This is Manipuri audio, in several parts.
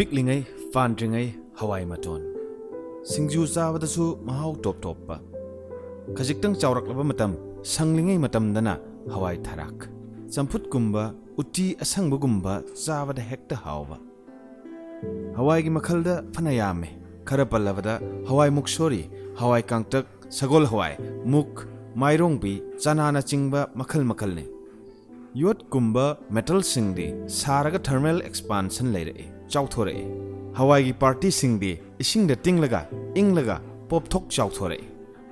Piklingai, Fandringai, Hawai Maton. Singju Zavadasu, Mahau Top Topa. Kajiktan Chaurak Labamatam, Sanglingai Matam Dana, Hawai Tarak. Samput Gumba, Uti Asangugumba, Zava the Hector Hava. Hawai Makalda, Panayame, Karapalavada, Hawai Muksori, Hawai Kangtak, Sagol Hawai, Muk, Mairongbi, Zanana Chingba, Makal Makalne. Yot Gumba, Metal Singdi, Saraga Thermal Expansion Lady, Chauthore. Hawai Party Singdi, Ishing the Tinglaga, Inglaga, Pop Tok Chauthore.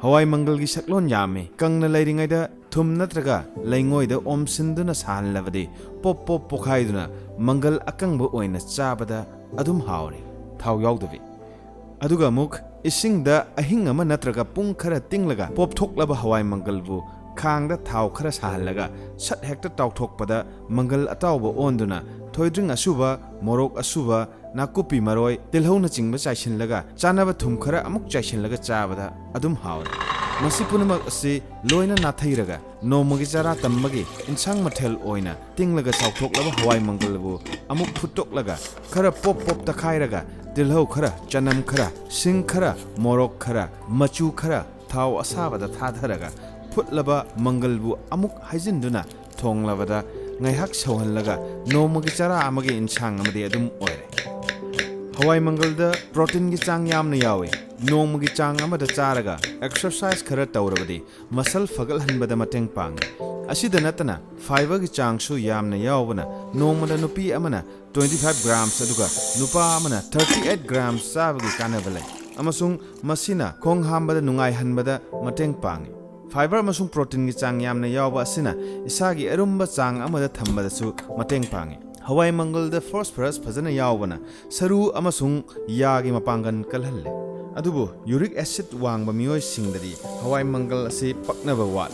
Hawai Mangal shaklon Yame, Kangla Lading Ida, Tum Natraga, Langoi the Om Sinduna San Lavadi, Pop Pop Pokaiduna, Mangal Akangbo Oina Zabada, Adum Hauri, Tau Yaudavi. Aduga Muk, Ishing the Ahingama Natraga Punkara Tinglaga, Pop Tok Lava Hawai Mangalbu, Kang the Tau Karas Halaga, Sat Hector Tau Tokpada, Mangal Atauba Onduna, Toydring Asuba, Morok Asuba, Nakupi Maroi, Tilhona Chingba Chashin Laga, Chanava Tumkara Amuk Chashin Laga Chavada, Adum Haur. Masipunama si Loina Nathairaga, no Mugizara Tamagi, in Sang Matel Oina, Tinglaga Sautok Lava Hawai Mangalbu, Amuk Putok Laga, Kara Pop Pop Takairaga, Tilho Kara, Janam Kara, Sing Kara, Morok Kara, Machu Kara, Tau Asava the Tadharaga, Put Lava Mangalbu, Amuk Hizinduna, Tong Lavada, Ngayhak Sohan Laga, no Mugizara Amagi in Chang Amadi Adum Oire. Hawai Mangal the protein gichang yam na yawi, nom gichang amada charaga, exercise khara tawrabadi, muscle fagal hanbada mateng pang. Asida natana, fiber gichang su yam na yawna, nomada nupi amana 25 grams aduga, nupa amana 38 grams sabagi kanavale. Amasung masina kong hambada nungai hanbada mateng pang. Fiber amasung protein gichang yam na yawa asina, isagi erumba chang amada thambada su mateng pang. Hawai Mangal the phosphorus Fazana Yawana, Saru Amasung Yagi Mapangan Kalhale. Adubu, uric acid wang Bamio Singdari, Hawai Mangal say Paknava Wale.